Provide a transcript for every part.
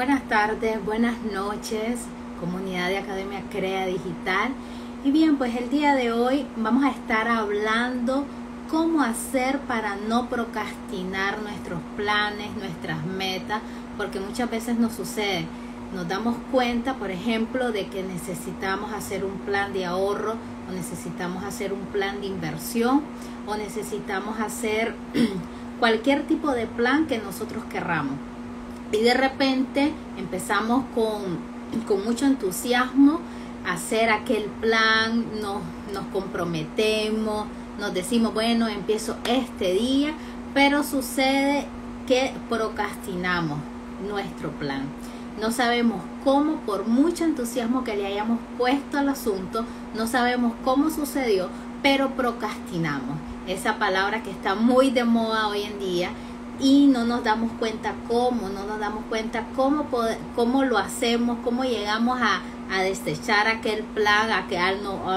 Buenas tardes, buenas noches, comunidad de Academia Crea Digital. Y bien, pues el día de hoy vamos a estar hablando cómo hacer para no procrastinar nuestros planes, nuestras metas, porque muchas veces nos sucede. Nos damos cuenta, por ejemplo, de que necesitamos hacer un plan de ahorro, o necesitamos hacer un plan de inversión, o necesitamos hacer cualquier tipo de plan que nosotros querramos. Y de repente empezamos con mucho entusiasmo a hacer aquel plan, nos comprometemos, nos decimos, bueno, empiezo este día, pero sucede que procrastinamos nuestro plan. No sabemos cómo, por mucho entusiasmo que le hayamos puesto al asunto, no sabemos cómo sucedió, pero procrastinamos. Esa palabra que está muy de moda hoy en día. Y no nos damos cuenta cómo, cómo lo hacemos, cómo llegamos a desechar aquel plan, a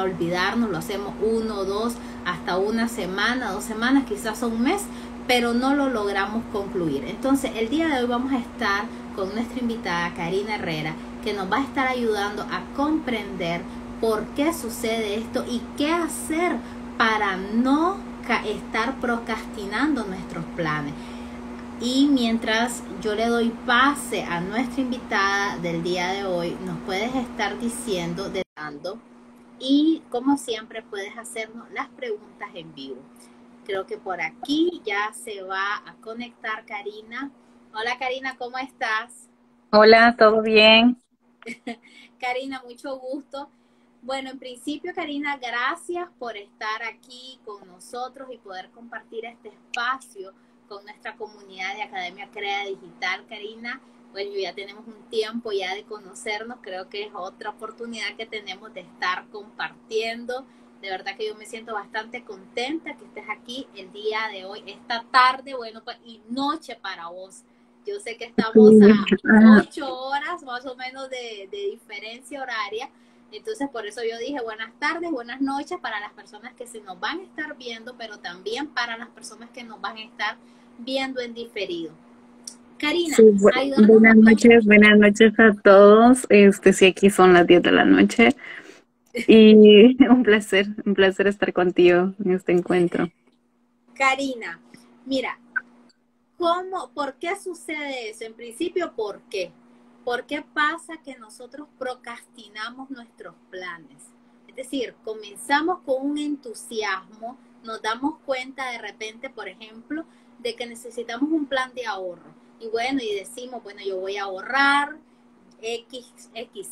olvidarnos, lo hacemos 1, 2, hasta una semana, 2 semanas, quizás un mes, pero no lo logramos concluir. Entonces, el día de hoy vamos a estar con nuestra invitada Karina Herrera, que nos va a estar ayudando a comprender por qué sucede esto y qué hacer para no estar procrastinando nuestros planes. Y mientras yo le doy pase a nuestra invitada del día de hoy, nos puedes estar diciendo, y como siempre puedes hacernos las preguntas en vivo. Creo que por aquí ya se va a conectar Karina. Hola Karina, ¿cómo estás? Hola, ¿todo bien? Karina, mucho gusto. Bueno, en principio, Karina, gracias por estar aquí con nosotros y poder compartir este espacio con nuestra comunidad de Academia Crea Digital. Karina, bueno, ya tenemos un tiempo ya de conocernos, creo que es otra oportunidad que tenemos de estar compartiendo. De verdad que yo me siento bastante contenta que estés aquí el día de hoy, esta tarde, bueno, pues, y noche para vos. Yo sé que estamos Sí, a ah, 8 horas más o menos de diferencia horaria. Entonces por eso yo dije buenas tardes, buenas noches para las personas que se nos van a estar viendo, pero también para las personas que nos van a estar viendo en diferido. sí, Karina, ayúdanos a buenas noches a todos. Sí, aquí son las 10 de la noche y un placer estar contigo en este encuentro. Karina, mira, ¿por qué sucede eso? En principio, ¿por qué? ¿Por qué pasa que nosotros procrastinamos nuestros planes? Es decir, comenzamos con un entusiasmo, nos damos cuenta de repente, por ejemplo, de que necesitamos un plan de ahorro. Y bueno, y decimos, bueno, yo voy a ahorrar X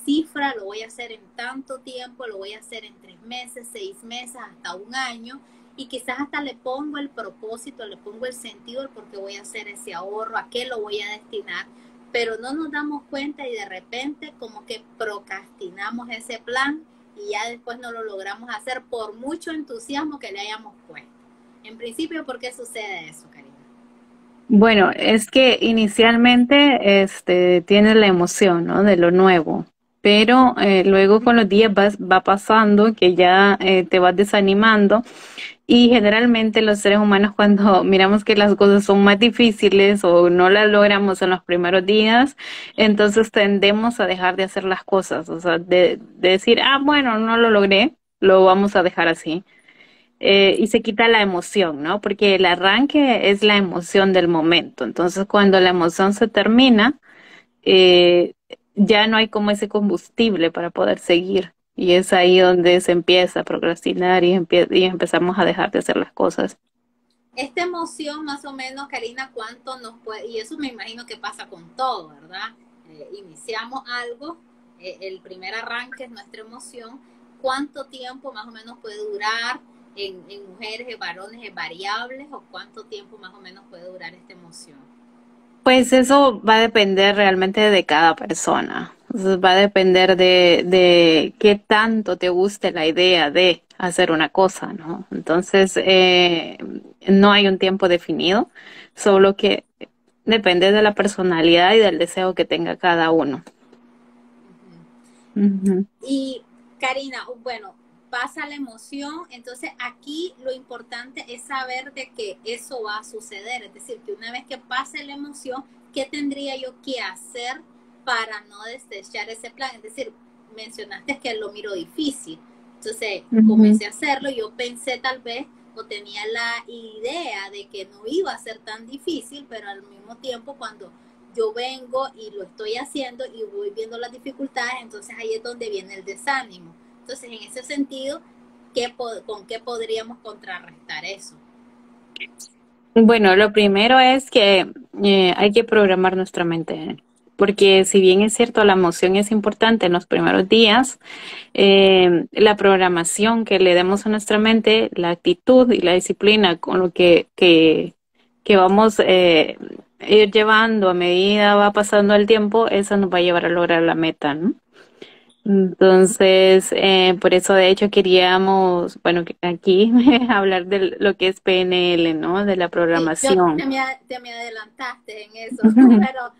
cifra, lo voy a hacer en tanto tiempo, lo voy a hacer en 3 meses, 6 meses, hasta un año. Y quizás hasta le pongo el propósito, le pongo el sentido, el por qué voy a hacer ese ahorro, a qué lo voy a destinar, pero no nos damos cuenta y de repente como que procrastinamos ese plan y ya después no lo logramos hacer por mucho entusiasmo que le hayamos puesto. En principio, ¿por qué sucede eso, Karina? Bueno, es que inicialmente tienes la emoción, ¿no? De lo nuevo, pero luego con los días va pasando que ya te vas desanimando. Y generalmente los seres humanos cuando miramos que las cosas son más difíciles o no las logramos en los primeros días, entonces tendemos a dejar de hacer las cosas, o sea, de decir, ah, bueno, no lo logré, lo vamos a dejar así. Y se quita la emoción, ¿no? Porque el arranque es la emoción del momento. Entonces, cuando la emoción se termina, eh, ya no hay como ese combustible para poder seguir. Y es ahí donde se empieza a procrastinar y empezamos a dejar de hacer las cosas. Esta emoción más o menos, Karina, ¿cuánto nos puede? Y eso me imagino que pasa con todo, ¿verdad? Iniciamos algo, el primer arranque es nuestra emoción. ¿Cuánto tiempo más o menos puede durar? En mujeres, en varones, es variables, o cuánto tiempo más o menos puede durar esta emoción. Pues eso va a depender realmente de cada persona. Entonces, va a depender de qué tanto te guste la idea de hacer una cosa, ¿no? Entonces, no hay un tiempo definido, solo que depende de la personalidad y del deseo que tenga cada uno. Ujú. Y Karina, bueno, pasa la emoción, entonces aquí lo importante es saber de que eso va a suceder, es decir, que una vez que pase la emoción, ¿qué tendría yo que hacer para no desechar ese plan. Es decir, mencionaste que lo miro difícil. Entonces comencé a hacerlo. Yo pensé tal vez o tenía la idea de que no iba a ser tan difícil, pero al mismo tiempo cuando yo vengo y lo estoy haciendo y voy viendo las dificultades, entonces ahí es donde viene el desánimo. Entonces, en ese sentido, ¿con qué podríamos contrarrestar eso? Bueno, lo primero es que hay que programar nuestra mente, porque si bien es cierto, la emoción es importante en los primeros días, la programación que le demos a nuestra mente, la actitud y la disciplina con lo que vamos ir llevando a medida va pasando el tiempo, eso nos va a llevar a lograr la meta, ¿no? Entonces, por eso de hecho queríamos, bueno, aquí hablar de lo que es PNL, ¿no? De la Sí, programación. te me adelantaste en eso, pero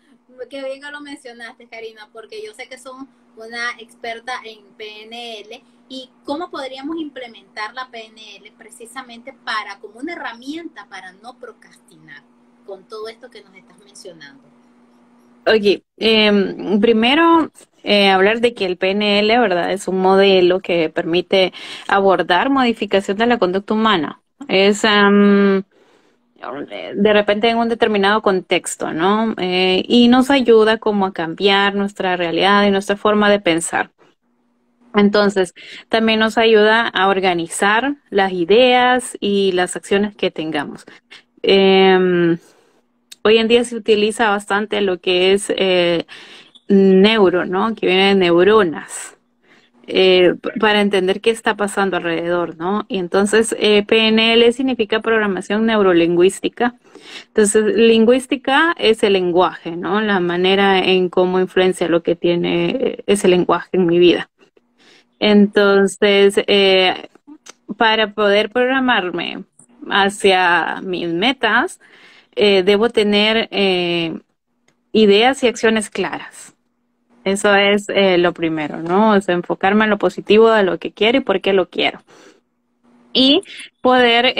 qué bien que lo mencionaste, Karina, porque yo sé que son una experta en PNL y cómo podríamos implementar la PNL precisamente para como una herramienta para no procrastinar con todo esto que nos estás mencionando. Oye, primero hablar de que el PNL, ¿verdad? Es un modelo que permite abordar modificación de la conducta humana. Es de repente en un determinado contexto, ¿no? Y nos ayuda como a cambiar nuestra realidad y nuestra forma de pensar. Entonces, también nos ayuda a organizar las ideas y las acciones que tengamos. Eh, Hoy en día se utiliza bastante lo que es neuro, ¿no? Que viene de neuronas, para entender qué está pasando alrededor, ¿no? Y entonces PNL significa programación neurolingüística. Entonces, lingüística es el lenguaje, ¿no? La manera en cómo influencia lo que tiene ese lenguaje en mi vida. Entonces, para poder programarme hacia mis metas, debo tener ideas y acciones claras. Eso es lo primero, ¿no? Es enfocarme en lo positivo de lo que quiero y por qué lo quiero. Y poder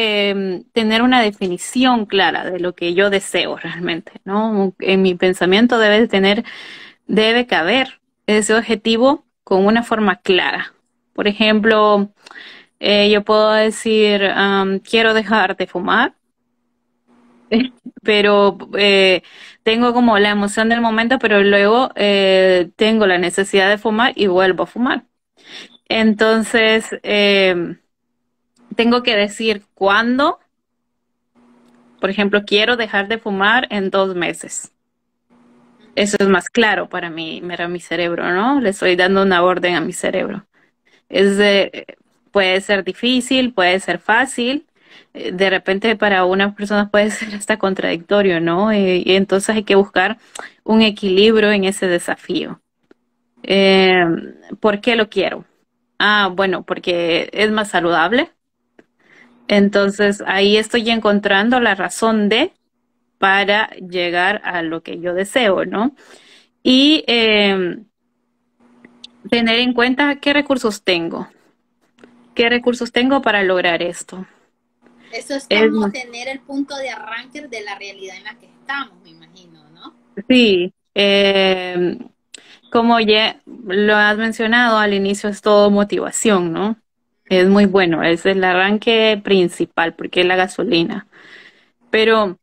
tener una definición clara de lo que yo deseo realmente, ¿no? En mi pensamiento debe caber ese objetivo con una forma clara. Por ejemplo, yo puedo decir, quiero dejar de fumar, pero tengo como la emoción del momento, pero luego tengo la necesidad de fumar y vuelvo a fumar. Entonces, tengo que decir cuándo, por ejemplo, quiero dejar de fumar en 2 meses. Eso es más claro para mi cerebro, ¿no? Le estoy dando una orden a mi cerebro. Es puede ser difícil, puede ser fácil. De repente para unas personas puede ser hasta contradictorio, ¿no? Y entonces hay que buscar un equilibrio en ese desafío. Eh, ¿Por qué lo quiero? Ah, bueno, porque es más saludable. Entonces ahí estoy encontrando la razón de para llegar a lo que yo deseo, ¿no? Y tener en cuenta qué recursos tengo para lograr esto. Eso es Es, como tener el punto de arranque de la realidad en la que estamos, me imagino, ¿no? sí, como ya lo has mencionado al inicio, es todo motivación, ¿no? Es muy bueno, es el arranque principal porque es la gasolina. Pero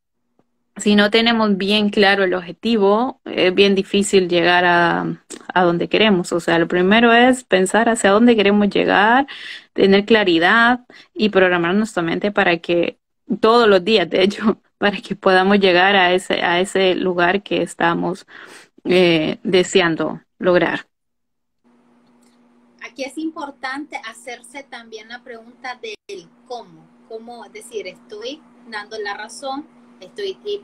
si no tenemos bien claro el objetivo, es bien difícil llegar a donde queremos. O sea, lo primero es pensar hacia dónde queremos llegar, tener claridad y programar nuestra mente para que todos los días, de hecho, para que podamos llegar a ese lugar que estamos deseando lograr. Aquí es importante hacerse también la pregunta del cómo. Cómo, es decir, estoy dando la razón,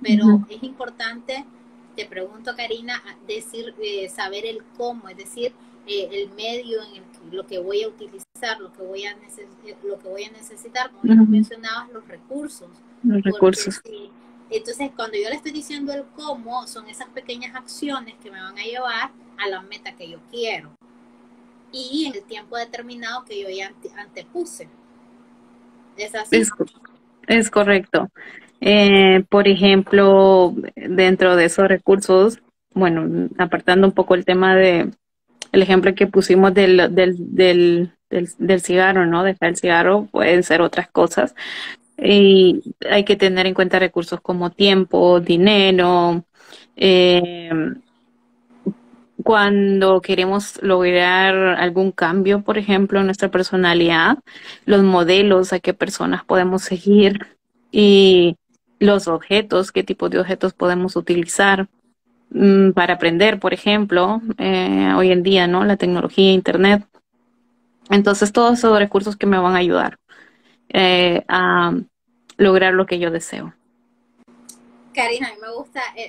pero Ujú. es importante, te pregunto, Karina, decir, saber el cómo, es decir, el medio en lo que voy a utilizar, lo que voy a necesitar, como ya lo Ujú. mencionabas, los recursos. Los Porque recursos. si, entonces, cuando yo le estoy diciendo el cómo, son esas pequeñas acciones que me van a llevar a la meta que yo quiero y en el tiempo determinado que yo ya antepuse. ¿Es así? Es, es correcto. Por ejemplo, dentro de esos recursos, bueno, apartando un poco el tema de el ejemplo que pusimos del cigarro, ¿no? Dejar el cigarro, pueden ser otras cosas. Y hay que tener en cuenta recursos como tiempo, dinero, eh, cuando queremos lograr algún cambio, por ejemplo, en nuestra personalidad, los modelos a qué personas podemos seguir y los objetos, qué tipo de objetos podemos utilizar para aprender, por ejemplo, hoy en día, ¿no? La tecnología, internet. Entonces, todos esos recursos que me van a ayudar a lograr lo que yo deseo. Karina, a mí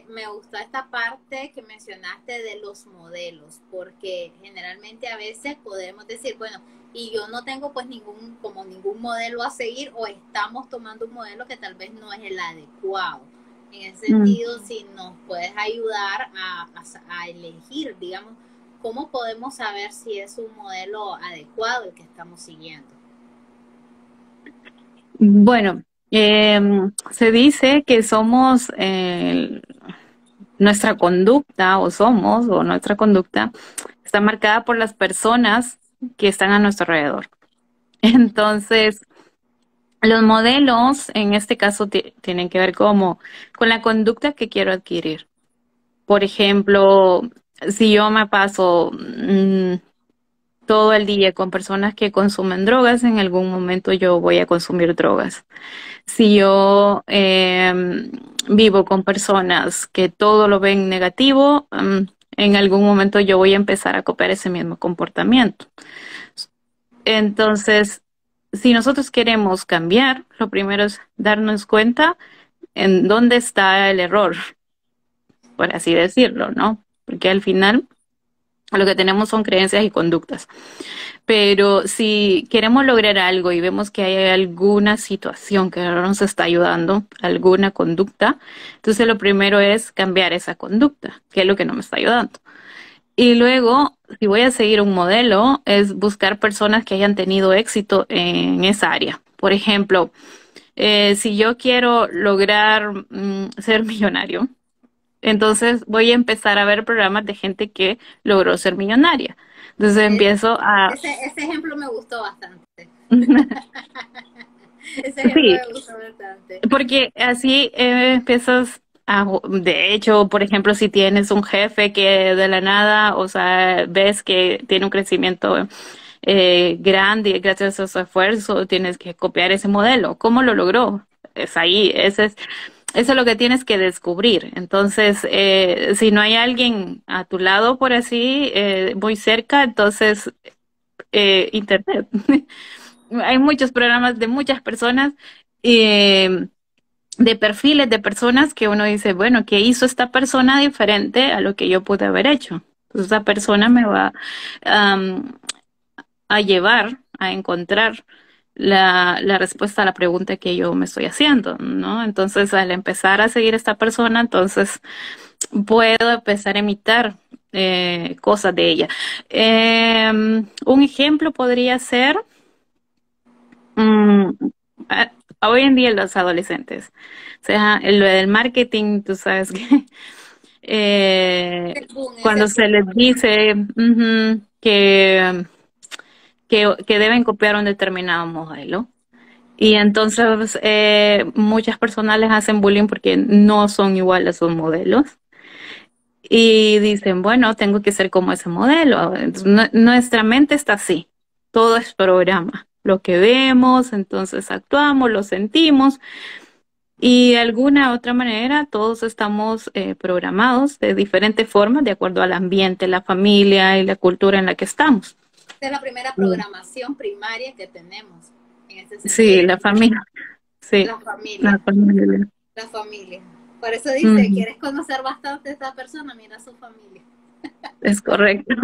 me gustó esta parte que mencionaste de los modelos, porque generalmente a veces podemos decir, bueno, y yo no tengo pues ningún modelo a seguir, o estamos tomando un modelo que tal vez no es el adecuado. En ese Mm. sentido, si nos puedes ayudar a elegir, digamos, cómo podemos saber si es un modelo adecuado el que estamos siguiendo. Bueno, se dice que somos nuestra conducta o nuestra conducta está marcada por las personas que están a nuestro alrededor. Entonces, los modelos en este caso tienen que ver con la conducta que quiero adquirir. Por ejemplo, si yo me paso todo el día con personas que consumen drogas, en algún momento yo voy a consumir drogas. Si yo vivo con personas que todo lo ven negativo, en algún momento yo voy a empezar a copiar ese mismo comportamiento. Entonces, si nosotros queremos cambiar, lo primero es darnos cuenta en dónde está el error, por así decirlo, ¿no? Porque al final lo que tenemos son creencias y conductas. Pero si queremos lograr algo y vemos que hay alguna situación que no nos está ayudando, alguna conducta, entonces lo primero es cambiar esa conducta, que es lo que no me está ayudando. Y luego, si voy a seguir un modelo, es buscar personas que hayan tenido éxito en esa área. Por ejemplo, si yo quiero lograr ser millonario, entonces voy a empezar a ver programas de gente que logró ser millonaria. Entonces empiezo a... Ese ejemplo me gustó bastante. Ese ejemplo Sí, me gustó bastante. porque así empiezas de hecho, por ejemplo, si tienes un jefe que de la nada, o sea, ves que tiene un crecimiento grande y gracias a su esfuerzo tienes que copiar ese modelo. ¿Cómo lo logró? Es ahí, eso es lo que tienes que descubrir. Entonces, si no hay alguien a tu lado, por así, muy cerca, entonces, Internet. Hay muchos programas de muchas personas, eh, de perfiles de personas que uno dice, bueno, ¿qué hizo esta persona diferente a lo que yo pude haber hecho? Entonces, esa persona me va um, a llevar a encontrar la respuesta a la pregunta que yo me estoy haciendo, ¿no? Entonces, al empezar a seguir a esta persona, entonces puedo empezar a imitar cosas de ella. Un ejemplo podría ser mm, hoy en día los adolescentes, o sea, lo del marketing, tú sabes que Es el boom, es cuando el se boom les ahorita. dice que deben copiar un determinado modelo. Y entonces muchas personas les hacen bullying porque no son iguales a sus modelos. Y dicen, bueno, tengo que ser como ese modelo. Entonces, nuestra mente está así. Todo es programa. Lo que vemos, entonces actuamos, lo sentimos. Y de alguna otra manera, todos estamos programados de diferentes formas, de acuerdo al ambiente, la familia y la cultura en la que estamos. Esta es la primera Mm. programación primaria que tenemos en este Sí, sentido. la familia. Sí, La familia, la familia. la familia. Por eso dice, Ujú, ¿quieres conocer bastante a esta persona? Mira a su familia. es correcto.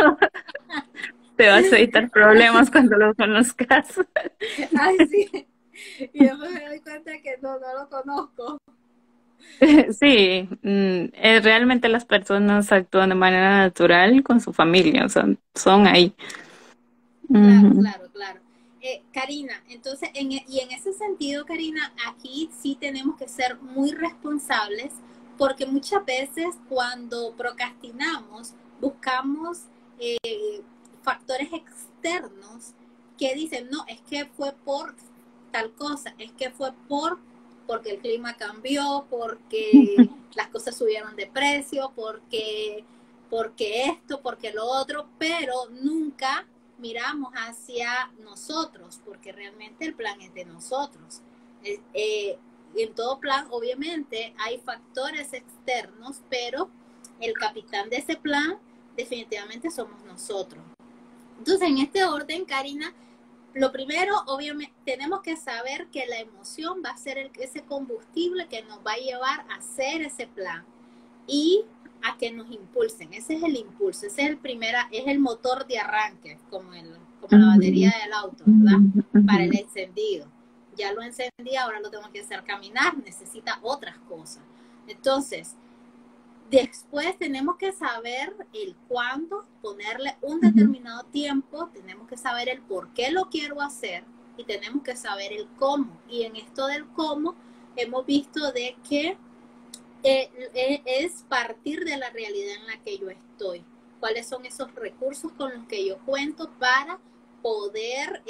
Te vas a evitar problemas cuando lo conozcas. Ay, sí. Y después me doy cuenta que no lo conozco. Sí, realmente las personas actúan de manera natural con su familia, o sea, son ahí. Claro, Ujú. claro, claro. Karina, entonces, y en ese sentido, Karina, aquí sí tenemos que ser muy responsables porque muchas veces cuando procrastinamos buscamos factores externos que dicen, no, es que fue por tal cosa, es que fue porque el clima cambió, porque las cosas subieron de precio, porque esto, porque lo otro, pero nunca miramos hacia nosotros, porque realmente el plan es de nosotros. En todo plan, obviamente, hay factores externos, pero el capitán de ese plan definitivamente somos nosotros. Entonces, en este orden, Karina, lo primero, obviamente, tenemos que saber que la emoción va a ser ese combustible que nos va a llevar a hacer ese plan y a que nos impulsen. Ese es el impulso, ese es el motor de arranque, como la batería del auto, ¿verdad? Para el encendido. Ya lo encendí, ahora lo tengo que hacer caminar, necesita otras cosas. Entonces, después tenemos que saber el cuándo, ponerle un determinado tiempo, tenemos que saber el por qué lo quiero hacer y tenemos que saber el cómo. Y en esto del cómo hemos visto de que es partir de la realidad en la que yo estoy. ¿Cuáles son esos recursos con los que yo cuento para poder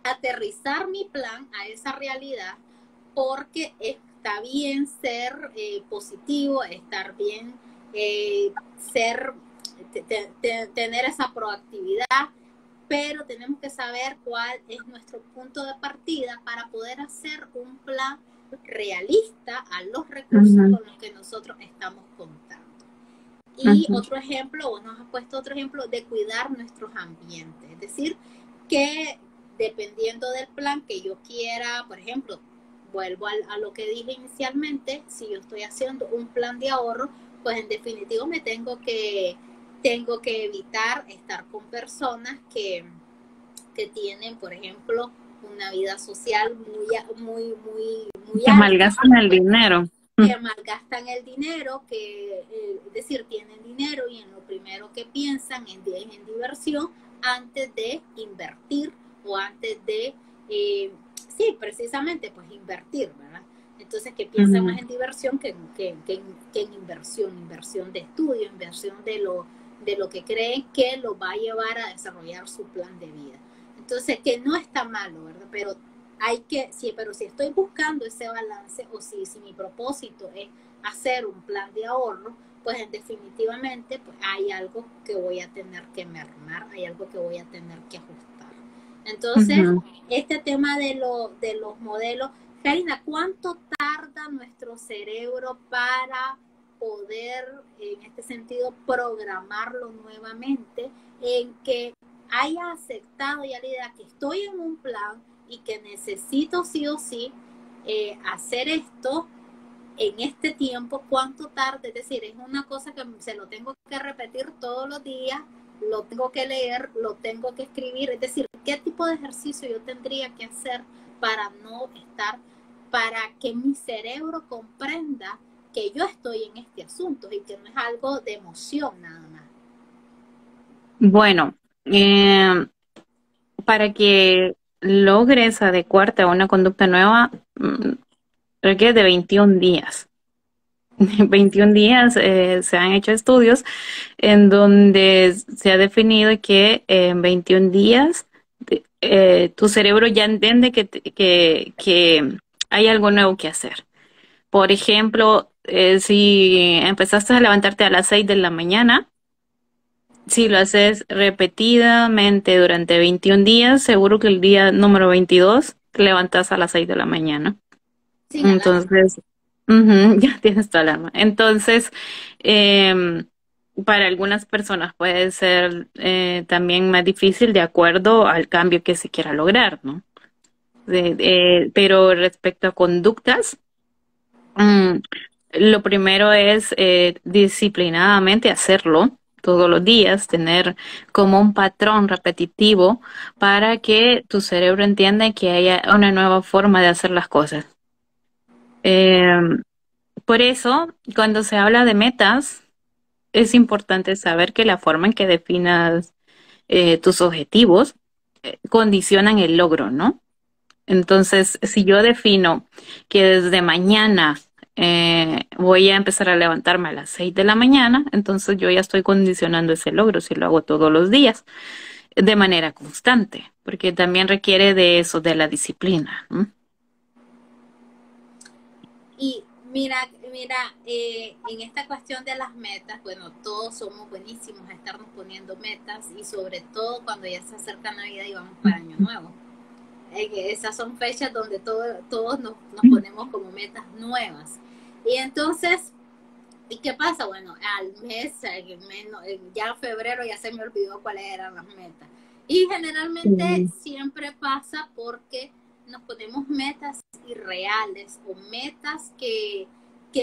aterrizar mi plan a esa realidad? Porque está bien ser positivo, estar bien tener esa proactividad, pero tenemos que saber cuál es nuestro punto de partida para poder hacer un plan realista a los recursos con los que nosotros estamos contando. Y otro ejemplo, vos nos has puesto otro ejemplo de cuidar nuestros ambientes, es decir, que dependiendo del plan que yo quiera, por ejemplo, vuelvo a lo que dije inicialmente, si yo estoy haciendo un plan de ahorro, pues en definitivo me tengo que evitar estar con personas que tienen, por ejemplo, una vida social muy que malgastan el dinero. Que malgastan el dinero, es decir, tienen dinero y en lo primero que piensan en diversión antes de invertir o antes de, sí, precisamente, pues invertir, ¿verdad? Entonces, que piensan más en diversión que en inversión de estudio, inversión de lo que creen que lo va a llevar a desarrollar su plan de vida. Entonces, que no está malo, ¿verdad? Pero pero si estoy buscando ese balance o si mi propósito es hacer un plan de ahorro, pues definitivamente pues hay algo que voy a tener que mermar, hay algo que voy a tener que ajustar. Entonces, este tema de los modelos, Karina, ¿cuánto tarda nuestro cerebro para poder, en este sentido, programarlo nuevamente, en que haya aceptado ya la idea que estoy en un plan y que necesito sí o sí hacer esto en este tiempo? ¿Cuánto tarde? Es decir, es una cosa que se lo tengo que repetir todos los días, lo tengo que leer, lo tengo que escribir. Es decir, ¿qué tipo de ejercicio yo tendría que hacer para que mi cerebro comprenda que yo estoy en este asunto y que no es algo de emoción nada más? Bueno, para que logres adecuarte a una conducta nueva, requiere de 21 días. 21 días se han hecho estudios en donde se ha definido que en 21 días tu cerebro ya entiende que hay algo nuevo que hacer. Por ejemplo, si empezaste a levantarte a las 6 de la mañana, si lo haces repetidamente durante 21 días, seguro que el día número 22 te levantas a las 6 de la mañana. Sí, entonces, ya tienes tu alarma. Entonces, para algunas personas puede ser también más difícil de acuerdo al cambio que se quiera lograr, ¿no? Pero respecto a conductas, lo primero es disciplinadamente hacerlo todos los días, tener como un patrón repetitivo para que tu cerebro entienda que haya una nueva forma de hacer las cosas. Por eso, cuando se habla de metas, es importante saber que la forma en que definas tus objetivos condicionan el logro, ¿no? Entonces, si yo defino que desde mañana voy a empezar a levantarme a las 6 de la mañana, entonces yo ya estoy condicionando ese logro si lo hago todos los días de manera constante, porque también requiere de eso, de la disciplina, ¿no? Y mira, en esta cuestión de las metas, bueno, todos somos buenísimos a estarnos poniendo metas y sobre todo cuando ya se acerca Navidad y vamos para Año Nuevo. Esas son fechas donde todos nos ponemos como metas nuevas. Y entonces, ¿y qué pasa? Bueno, ya en febrero ya se me olvidó cuáles eran las metas. Y generalmente siempre pasa porque nos ponemos metas irreales o metas que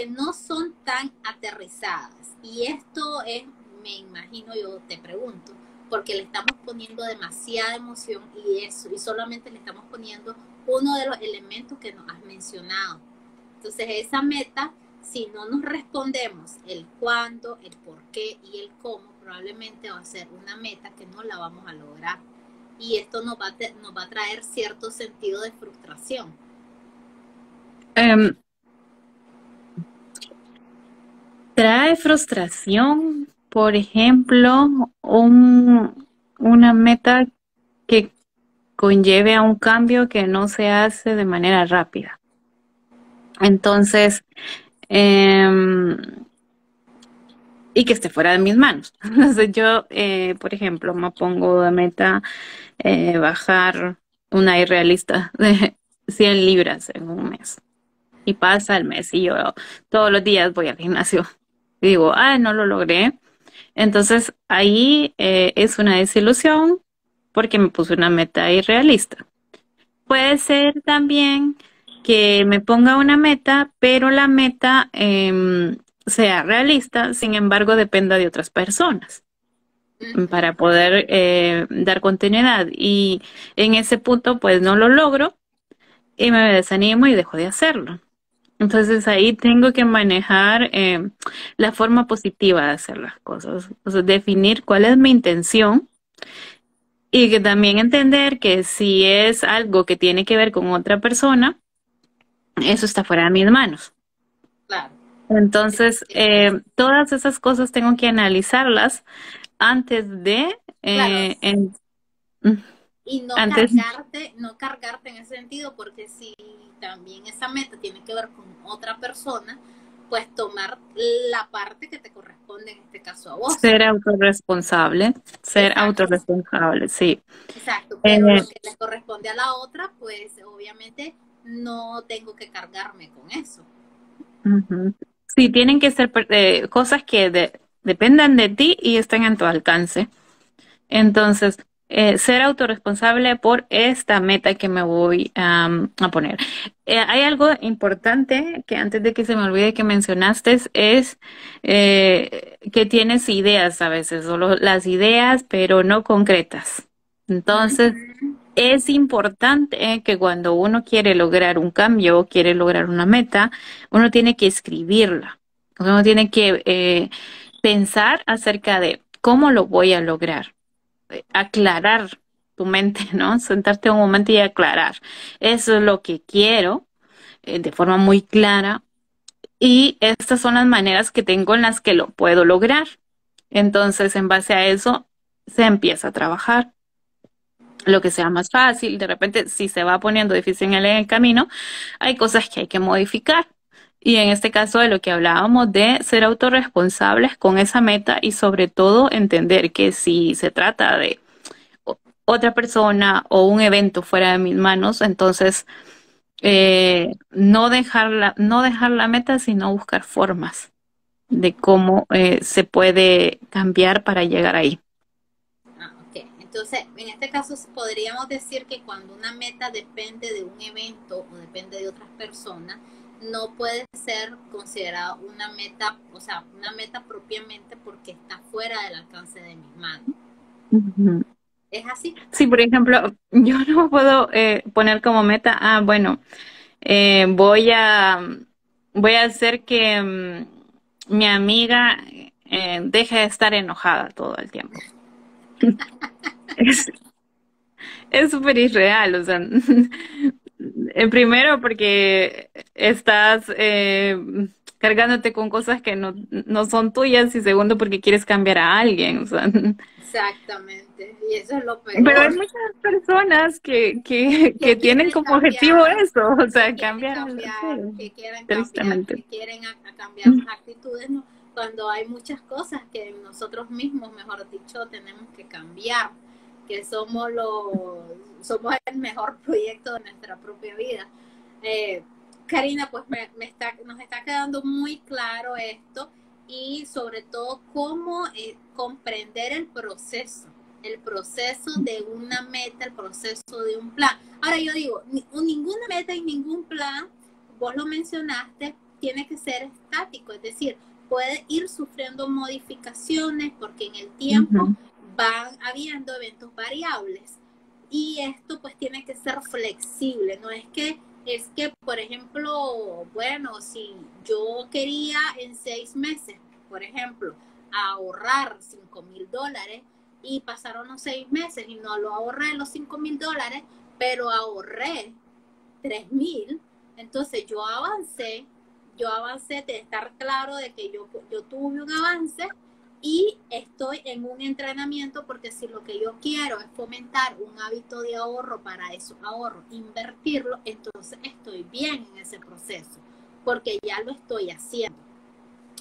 no son tan aterrizadas. Y esto es, me imagino, yo te pregunto, porque le estamos poniendo demasiada emoción y solamente le estamos poniendo uno de los elementos que nos has mencionado. Entonces esa meta, si no nos respondemos el cuándo, el por qué y el cómo, probablemente va a ser una meta que no la vamos a lograr. Y esto nos va a traer cierto sentido de frustración. Trae frustración, por ejemplo, una meta que conlleve a un cambio que no se hace de manera rápida. Entonces, y que esté fuera de mis manos. Entonces yo, por ejemplo, me pongo de meta bajar una irrealista de 100 libras en un mes. Y pasa el mes y yo todos los días voy al gimnasio. Y digo, no lo logré. Entonces ahí es una desilusión porque me puse una meta irrealista. Puede ser también que me ponga una meta, pero la meta sea realista, sin embargo dependa de otras personas para poder dar continuidad. Y en ese punto pues no lo logro y me desanimo y dejo de hacerlo. Entonces ahí tengo que manejar la forma positiva de hacer las cosas, o sea, definir cuál es mi intención y que también entender que si es algo que tiene que ver con otra persona, eso está fuera de mis manos. Claro. Entonces, todas esas cosas tengo que analizarlas antes de... Claro. Mm, Y antes, no cargarte en ese sentido, porque si también esa meta tiene que ver con otra persona, pues tomar la parte que te corresponde en este caso a vos. ser autorresponsable, sí. Exacto, pero lo que le corresponde a la otra, pues obviamente no tengo que cargarme con eso. Sí, tienen que ser cosas que dependan de ti y estén en tu alcance. Entonces, ser autorresponsable por esta meta que me voy a poner. Hay algo importante que antes de que se me olvide que mencionaste es que tienes ideas a veces, solo las ideas, pero no concretas. Entonces, es importante que cuando uno quiere lograr un cambio, quiere lograr una meta, uno tiene que escribirla. Uno tiene que pensar acerca de cómo lo voy a lograr, aclarar tu mente, ¿no? Sentarte un momento y aclarar. Eso es lo que quiero de forma muy clara y estas son las maneras que tengo en las que lo puedo lograr. Entonces, en base a eso, se empieza a trabajar lo que sea más fácil. De repente, si se va poniendo difícil en el camino, hay cosas que hay que modificar. Y en este caso de lo que hablábamos de ser autorresponsables con esa meta y sobre todo entender que si se trata de otra persona o un evento fuera de mis manos, entonces no dejar la meta, sino buscar formas de cómo se puede cambiar para llegar ahí. Ok. Entonces, en este caso podríamos decir que cuando una meta depende de un evento o depende de otras personas, no puede ser considerada una meta, o sea, una meta propiamente porque está fuera del alcance de mis manos. ¿Es así? Sí, por ejemplo, yo no puedo poner como meta, bueno, voy a hacer que mi amiga deje de estar enojada todo el tiempo. Es súper irreal, o sea, Primero porque estás cargándote con cosas que no son tuyas y segundo porque quieres cambiar a alguien. O sea, Exactamente, y eso es lo pero hay peor. muchas personas Que que tienen quieren como objetivo cambiar, eso, o que sea, quieren cambiar, cambiar, sí, que quieren cambiar, tristemente. que quieren a cambiar sus actitudes, ¿no? Cuando hay muchas cosas que nosotros mismos, mejor dicho, tenemos que cambiar, que somos el mejor proyecto de nuestra propia vida. Eh, Karina, pues nos está quedando muy claro esto y sobre todo cómo comprender el proceso de una meta, el proceso de un plan. Ahora yo digo, ninguna meta y ningún plan, vos lo mencionaste, tiene que ser estático, es decir, puede ir sufriendo modificaciones porque en el tiempo Ujú. van habiendo eventos variables y esto pues tiene que ser flexible, no es que, por ejemplo, bueno, si yo quería en 6 meses, por ejemplo, ahorrar $5,000 y pasaron los 6 meses y no lo ahorré los $5,000, pero ahorré 3,000, entonces yo avancé de estar claro de que yo tuve un avance y estoy en un entrenamiento porque si lo que yo quiero es fomentar un hábito de ahorro para esos ahorros, invertirlo, entonces estoy bien en ese proceso porque ya lo estoy haciendo.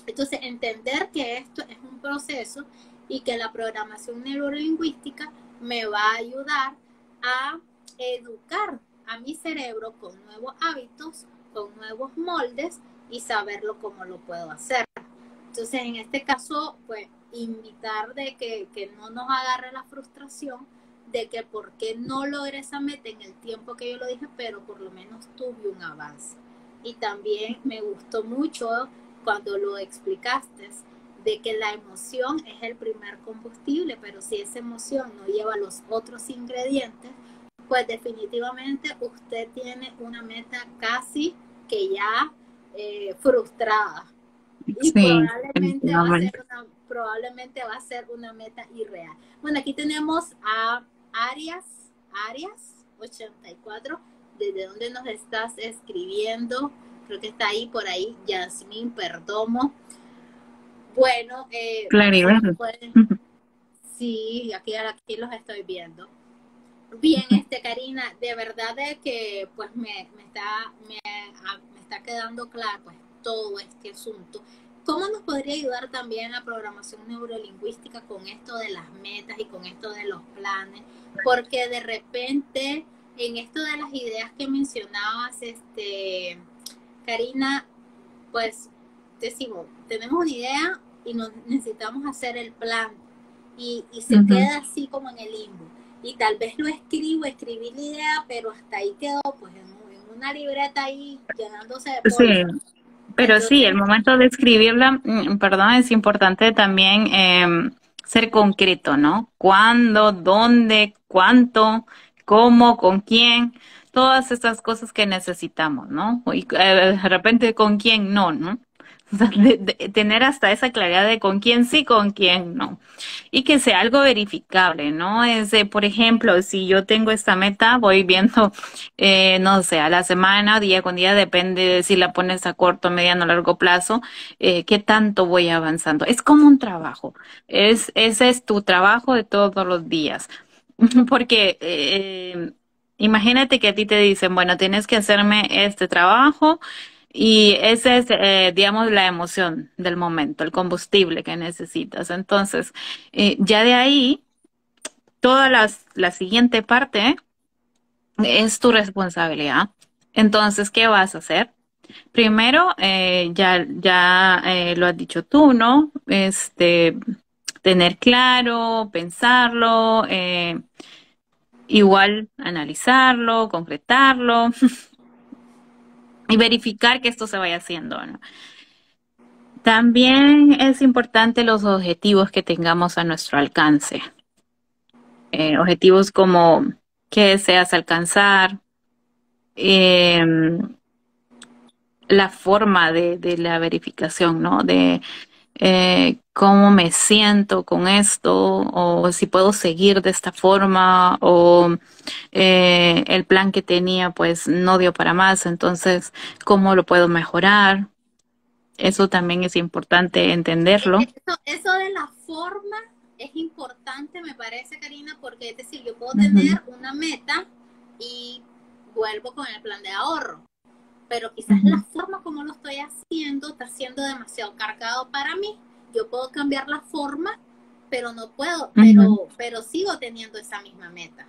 Entonces, entender que esto es un proceso y que la programación neurolingüística me va a ayudar a educar a mi cerebro con nuevos hábitos, con nuevos moldes y saberlo cómo lo puedo hacer. Entonces, en este caso, pues, invitar de que no nos agarre la frustración de que por qué no logré esa meta en el tiempo que yo lo dije, pero por lo menos tuve un avance. Y también me gustó mucho cuando lo explicaste, de que la emoción es el primer combustible, pero si esa emoción no lleva los otros ingredientes, pues definitivamente usted tiene una meta casi que ya frustrada y Sí, definitivamente. probablemente va a ser una meta irreal. Bueno, aquí tenemos a Arias 84, desde donde nos estás escribiendo, creo que está ahí por ahí, Yasmín Perdomo. Bueno, si nos Claribel. pueden, sí, aquí los estoy viendo. Bien, Karina, de verdad de que pues me está quedando claro pues todo este asunto. ¿Cómo nos podría ayudar también la programación neurolingüística con esto de las metas y con esto de los planes? Porque de repente en esto de las ideas que mencionabas, Karina, pues decimos, tenemos una idea y necesitamos hacer el plan y se Ujú. queda así como en el limbo. Y tal vez escribí la idea, pero hasta ahí quedó, pues en una libreta ahí llenándose de Sí, polvo. pero sí, Entonces, el momento de escribirla, perdón, es importante también ser concreto, ¿no? ¿Cuándo, dónde, cuánto, cómo, con quién? Todas estas cosas que necesitamos, ¿no? Y de repente con quién no, ¿no? O sea, tener hasta esa claridad de con quién sí, con quién no. Y que sea algo verificable, ¿no? Es de, por ejemplo, si yo tengo esta meta, voy viendo, no sé, a la semana, día con día, depende de si la pones a corto, mediano, largo plazo, qué tanto voy avanzando. Es como un trabajo. Ese es tu trabajo de todos los días. Porque imagínate que a ti te dicen, bueno, tienes que hacerme este trabajo y esa es, digamos, la emoción del momento, el combustible que necesitas. Entonces, ya de ahí, la siguiente parte es tu responsabilidad. Entonces, ¿qué vas a hacer? Primero, ya lo has dicho tú, ¿no? Tener claro, pensarlo, igual analizarlo, concretarlo y verificar que esto se vaya haciendo, ¿no? También es importante los objetivos que tengamos a nuestro alcance. Objetivos como qué deseas alcanzar, em, la forma de la verificación, ¿no? cómo me siento con esto, o si puedo seguir de esta forma, o el plan que tenía pues no dio para más, entonces, ¿cómo lo puedo mejorar? Eso también es importante entenderlo. Eso de la forma es importante, me parece, Karina, porque es decir, yo puedo Ujú, tener una meta y vuelvo con el plan de ahorro, pero quizás la ujú, forma como lo estoy haciendo está siendo demasiado cargado para mí. Yo puedo cambiar la forma, pero no puedo, ujú, pero sigo teniendo esa misma meta.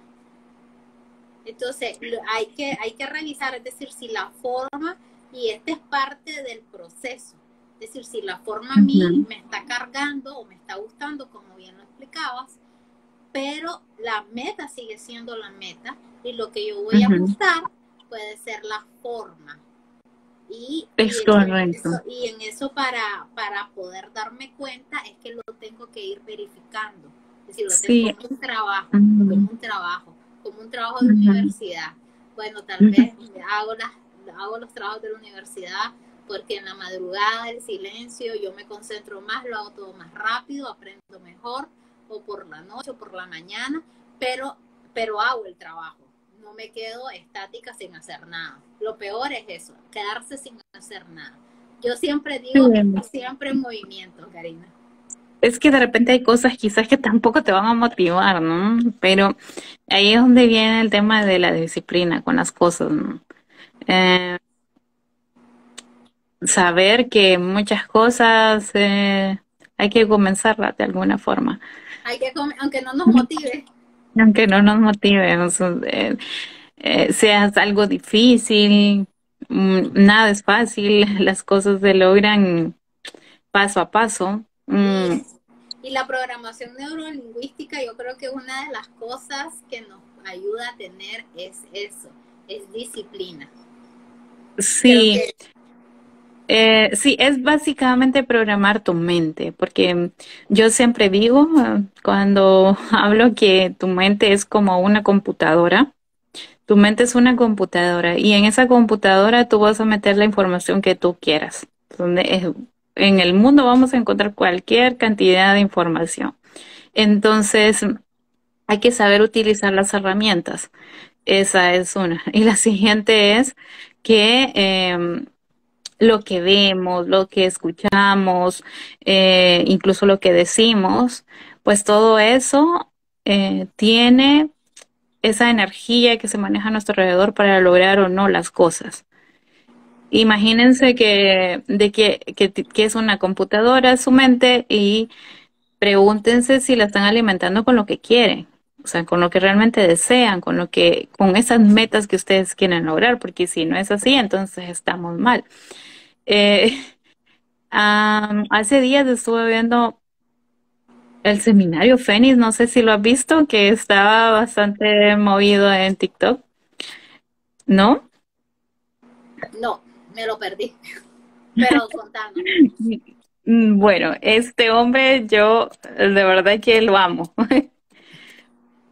Entonces, hay que revisar, es decir, si la forma, y este es parte del proceso, es decir, si la forma a mí ujú, me está cargando o me está gustando, como bien lo explicabas, pero la meta sigue siendo la meta y lo que yo voy a ujú. ajustar puede ser la forma. Es correcto. Y en eso para poder darme cuenta es que lo tengo que ir verificando. Es decir, lo tengo Sí. como un trabajo, como Ujú, un trabajo, como un trabajo de ujú, universidad. Bueno, tal ujú. vez hago los trabajos de la universidad porque en la madrugada, el silencio, yo me concentro más, lo hago todo más rápido, aprendo mejor, o por la noche o por la mañana, pero, pero hago el trabajo, no me quedo estática sin hacer nada. Lo peor es eso, quedarse sin hacer nada. Yo siempre Sí. digo, estoy siempre en movimiento, Karina. Es que de repente hay cosas quizás que tampoco te van a motivar, ¿no? Pero ahí es donde viene el tema de la disciplina con las cosas, ¿no? Eh, Saber que muchas cosas hay que comenzarlas de alguna forma, Hay que comer, aunque no nos motive. aunque no nos motive, o sea, seas algo difícil, nada es fácil, las cosas se logran paso a paso. Y, y la programación neurolingüística, yo creo que una de las cosas que nos ayuda a tener es eso, es disciplina. Creo Sí. que Sí, es básicamente programar tu mente, porque yo siempre digo, cuando hablo, que tu mente es como una computadora. Tu mente es una computadora y en esa computadora tú vas a meter la información que tú quieras. En el mundo vamos a encontrar cualquier cantidad de información. Entonces, hay que saber utilizar las herramientas. Esa es una. Y la siguiente es que lo que vemos, lo que escuchamos, incluso lo que decimos, pues todo eso tiene esa energía que se maneja a nuestro alrededor para lograr o no las cosas. Imagínense que es una computadora su mente, y pregúntense si la están alimentando con lo que quieren, o sea, con lo que realmente desean, con esas metas que ustedes quieren lograr, porque si no es así, entonces estamos mal. Eh, Hace días estuve viendo el seminario Fénix, no sé si lo has visto, que estaba bastante movido en TikTok, ¿no? no, me lo perdí, pero contando. Bueno, este hombre yo de verdad que lo amo.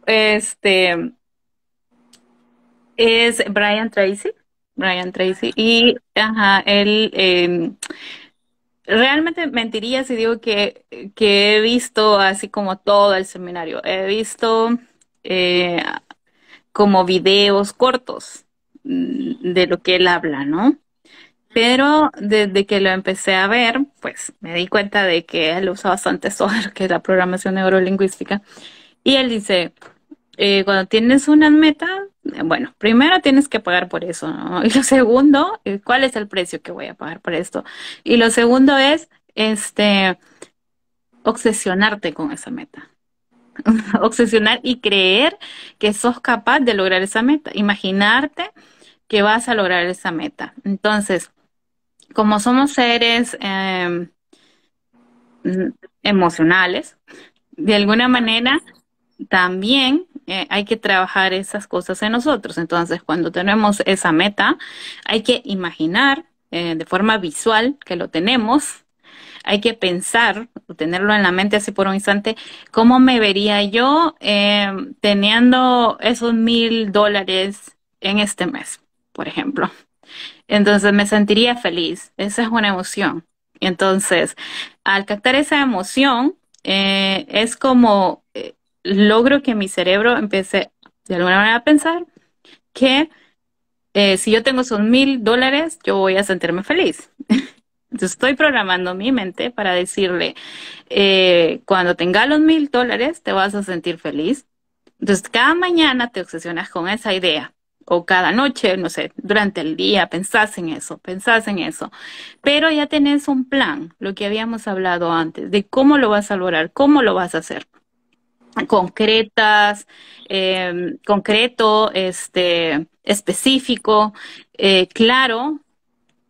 Este es Brian Tracy, y ajá, él realmente mentiría si digo que he visto así como todo el seminario. He visto eh, como videos cortos, de lo que él habla, ¿no? Pero desde que lo empecé a ver, pues me di cuenta de que él usa bastante eso, lo que es la programación neurolingüística. Y él dice, cuando tienes una meta, bueno, primero tienes que pagar por eso, ¿no? Y lo segundo, ¿cuál es el precio que voy a pagar por esto? Y lo segundo es, obsesionarte con esa meta. Obsesionar y creer que sos capaz de lograr esa meta. Imaginarte que vas a lograr esa meta. Entonces, como somos seres mm, emocionales, de alguna manera también hay que trabajar esas cosas en nosotros. Entonces, cuando tenemos esa meta, hay que imaginar de forma visual que lo tenemos. Hay que pensar, tenerlo en la mente así por un instante, cómo me vería yo teniendo esos $1,000 en este mes, por ejemplo. Entonces me sentiría feliz. Esa es una emoción. Entonces, al captar esa emoción, es como logro que mi cerebro empiece de alguna manera a pensar que si yo tengo esos $1,000, yo voy a sentirme feliz. Entonces estoy programando mi mente para decirle, cuando tengas los $1,000, te vas a sentir feliz. Entonces cada mañana te obsesionas con esa idea. O cada noche, no sé, durante el día pensás en eso. Pero ya tenés un plan, lo que habíamos hablado antes, de cómo lo vas a lograr, cómo lo vas a hacer. Concretas, concreto, específico, claro,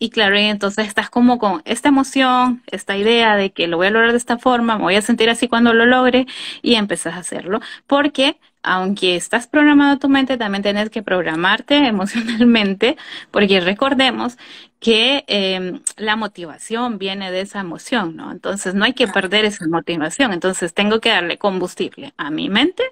y claro, y entonces estás como con esta emoción, esta idea de que lo voy a lograr de esta forma, me voy a sentir así cuando lo logre y empezás a hacerlo. Porque aunque estás programando tu mente, también tienes que programarte emocionalmente, porque recordemos que la motivación viene de esa emoción, ¿no? Entonces no hay que perder esa motivación. Entonces tengo que darle combustible a mi mente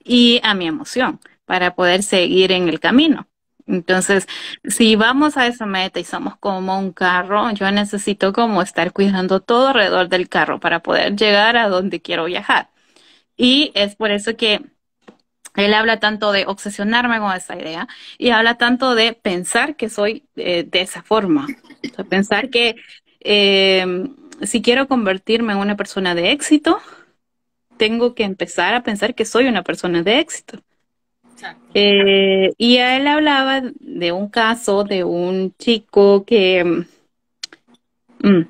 y a mi emoción para poder seguir en el camino. Entonces, si vamos a esa meta y somos como un carro, yo necesito como estar cuidando todo alrededor del carro para poder llegar a donde quiero viajar. Y es por eso que él habla tanto de obsesionarme con esa idea y habla tanto de pensar que soy de esa forma. O sea, pensar que si quiero convertirme en una persona de éxito, tengo que empezar a pensar que soy una persona de éxito. Exacto. Y a él hablaba de un caso de un chico que, mm,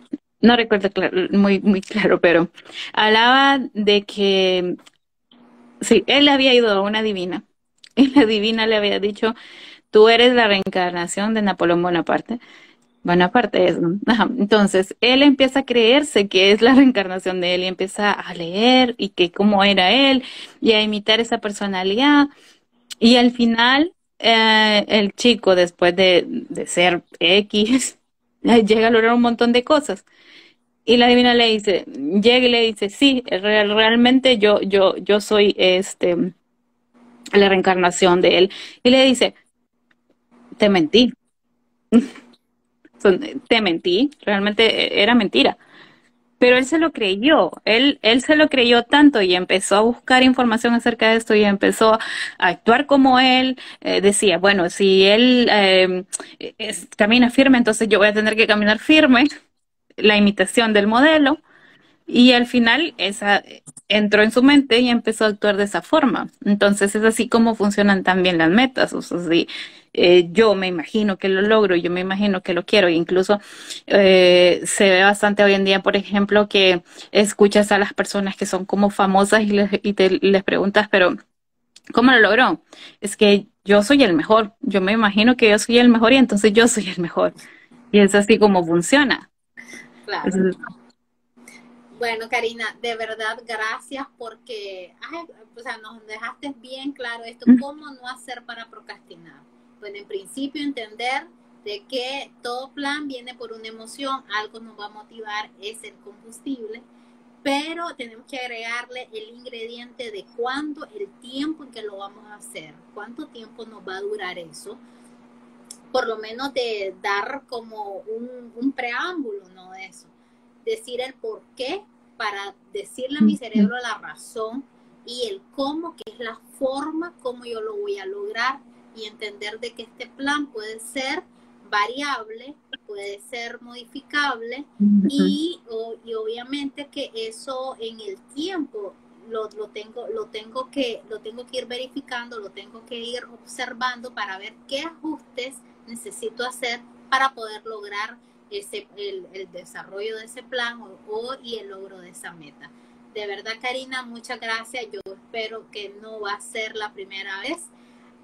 no recuerdo muy, muy claro, pero hablaba de que, sí, él había ido a una divina y la divina le había dicho, tú eres la reencarnación de Napoleón Bonaparte. Bonaparte es, ¿no? Ajá. Entonces, él empieza a creerse que es la reencarnación de él y empieza a leer y que cómo era él y a imitar esa personalidad. Y al final, el chico, después de ser X, llega a lograr un montón de cosas. Y la divina le dice, llega y le dice, sí, realmente yo soy la reencarnación de él. Y le dice, te mentí, te mentí, realmente era mentira. Pero él se lo creyó, él se lo creyó tanto y empezó a buscar información acerca de esto y empezó a actuar como él. Decía, bueno, si él camina firme, entonces yo voy a tener que caminar firme, la imitación del modelo. Y al final esa entró en su mente y empezó a actuar de esa forma. Entonces es así como funcionan también las metas. O sea, si yo me imagino que lo logro, yo me imagino que lo quiero, e incluso se ve bastante hoy en día, por ejemplo, que escuchas a las personas que son como famosas les preguntas, pero ¿cómo lo logró? Es que yo soy el mejor, yo me imagino que yo soy el mejor y entonces yo soy el mejor. Y es así como funciona. Claro. Bueno, Karina, de verdad, gracias porque o sea, nos dejaste bien claro esto, cómo no hacer para procrastinar. Bueno, en principio entender de que todo plan viene por una emoción, algo nos va a motivar, es el combustible, pero tenemos que agregarle el ingrediente de cuánto, el tiempo en que lo vamos a hacer, cuánto tiempo nos va a durar eso, por lo menos de dar como un preámbulo, ¿no? De eso. Decir el por qué para decirle a mi cerebro la razón y el cómo, que es la forma como yo lo voy a lograr y entender de que este plan puede ser variable, puede ser modificable y obviamente que eso en el tiempo lo tengo que ir verificando, lo tengo que ir observando para ver qué ajustes necesito hacer para poder lograr el desarrollo de ese plan y el logro de esa meta. De verdad, Karina, muchas gracias. Yo espero que no va a ser la primera vez.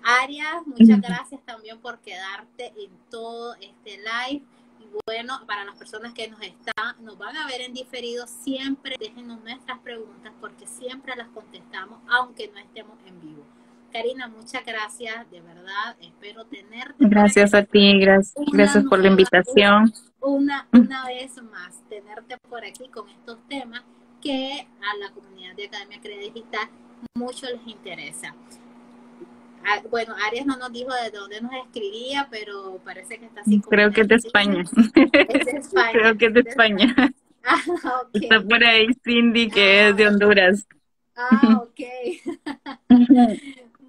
Arias, muchas gracias también por quedarte en todo este live. Y bueno, para las personas que nos van a ver en diferido, siempre déjenos nuestras preguntas porque siempre las contestamos, aunque no estemos en vivo. Karina, muchas gracias, de verdad, espero tenerte. Gracias a ti, gracias por la invitación. Una vez más, tenerte por aquí con estos temas que a la comunidad de Academia Crea Digital mucho les interesa. Bueno, Arias no nos dijo de dónde nos escribía, pero parece que está así como Creo en que es de Argentina. España. Es de Creo España, que es de es de España. España. Ah, Está ok. por ahí Cindy, que es Ah, de Honduras. ok.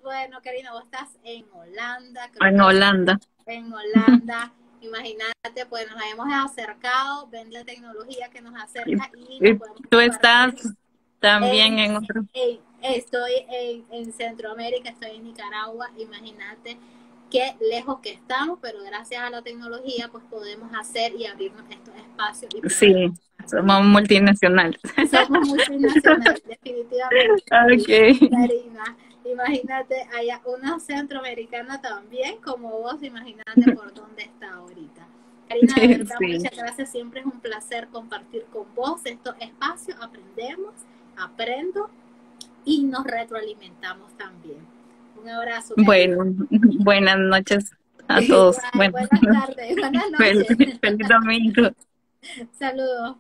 Bueno, Karina, vos estás en Holanda, creo En que Holanda. en Holanda. Imagínate, pues nos hemos acercado, ven la tecnología que nos acerca y nos Y podemos tú estás compartir. también En, en otro. estoy en Centroamérica, estoy en Nicaragua. Imagínate qué lejos que estamos, pero gracias a la tecnología pues podemos hacer y abrirnos estos espacios y poder Sí, compartir. somos multinacionales. Somos multinacionales, definitivamente sí, Okay. Karina. Imagínate, hay una centroamericana también como vos, imagínate por dónde está ahorita. Karina, de verdad, Sí. muchas gracias. Siempre es un placer compartir con vos estos espacios. Aprendemos, aprendo y nos retroalimentamos también. Un abrazo, Karina. Bueno, buenas noches a todos. Igual, Bueno, buenas tardes, buenas feliz, noches. feliz domingo. Saludos.